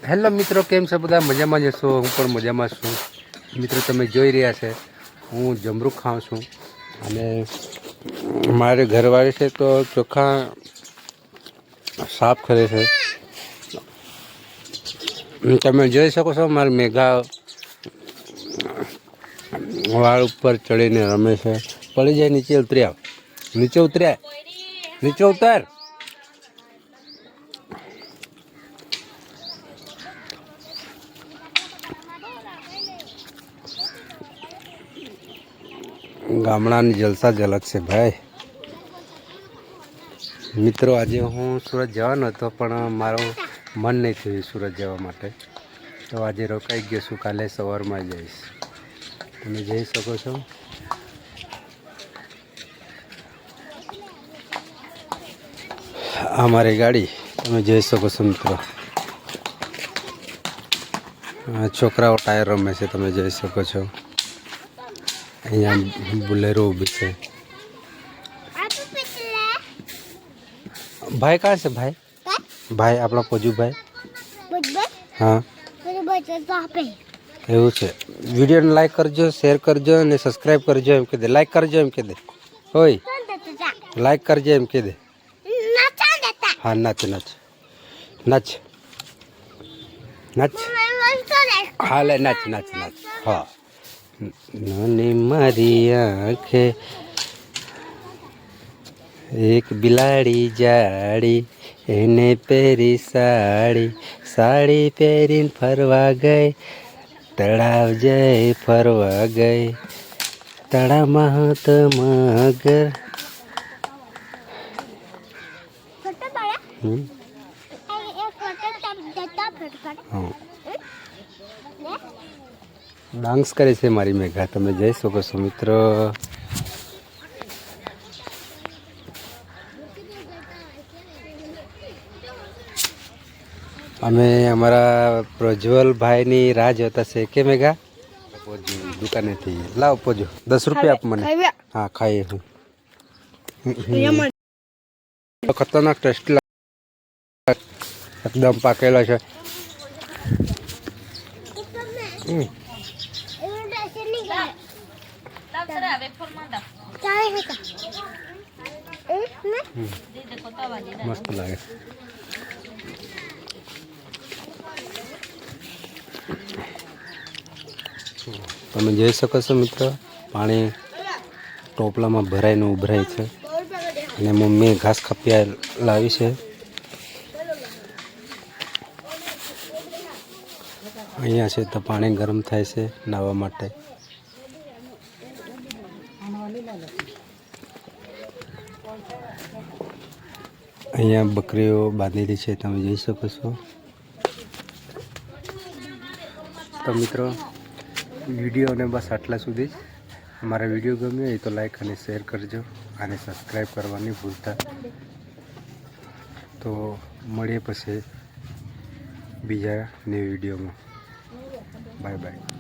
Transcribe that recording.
Hello મિત્રો, કેમ છો બધા? મજામાં જ છો? હું પણ મજામાં છું. મિત્રો તમે જોઈ રહ્યા છે હું જમરૂખ ખાઉં છું અને મારે ઘરવાળી છે તો ચોખા સાફ કરે છે. તમે જોઈ શકો છો મારા મેઘા વાળ ઉપર ચડીને રમે છે. પડી જાય નીચે ઉતરી આવ, નીચે ઉતર્યા, નીચે ઉતર. ગામડાની જલસા જ અલગ છે ભાઈ. મિત્રો આજે હું સુરત જવાનો હતો પણ મારું મન નહીં થયું સુરત જવા માટે, તો આજે રોકાઈ ગયો છું. કાલે સવારમાં જઈશ. તમે જઈ શકો છો. આ મારી ગાડી તમે જોઈ શકો છો મિત્રો. છોકરાઓ ટાયર રમે છે, તમે જોઈ શકો છો. અહીંયા बुलेरो ઊભી છે. भाई कहाँ से भाई? भाई अपना पोजू भाई. हाँ એવું છે. વિડીયોને લાઈક કરજો, શેર કરજો અને સબસ્ક્રાઈબ કરજો એમ કહી દે. લાઈક કરજો એમ કહી દે. હોય લાઈક કરજો એમ કહી દે. હા નાચ નાચ નાચ નાચ. હા લે નાચ નાચ નાચ. હા નાની મારી આંખે એક બિલાડી જાડી, એને પહેરી સાડી, સાડી પહેરીને ફરવા ગઈ, તળાવ જઈ ફરવા ગઈ, તળાવમાં હોત મગર. ડાન્સ કરે છે મારી મેઘા, તમે જઈ શકો છો મિત્રો. અમે અમારા પ્રજ્વલભાઈની રાહ જોતા છે કે મેઘા દુકાનેથી લાવ પોજો. 10 રૂપિયા આપ મને. હા ખાઈએ હું. ખતરનાક ટેસ્ટી એકદમ પાકેલો છે. મસ્ત લાગે. તમે જોઈ શકો છો મિત્રો, પાણી ટોપલામાં ભરાઈને ઉભરાય છે અને મમ્મીએ ઘાસ ખપિયા લાવી છે. અહીંયા છે તો પાણી ગરમ થાય છે નાહવા માટે. અહીંયા બકરીઓ બાંધેલી છે, તમે જોઈ શકો છો. તો મિત્રો વિડીયોને બસ આટલા સુધી જ. અમારા વિડીયો ગમ્યો હોય તો લાઈક અને શેર કરજો અને સબસ્ક્રાઈબ કરવા નહીં ભૂલતા. તો મળીએ પછી બીજા ન્યૂ વિડીયોમાં. Bye bye.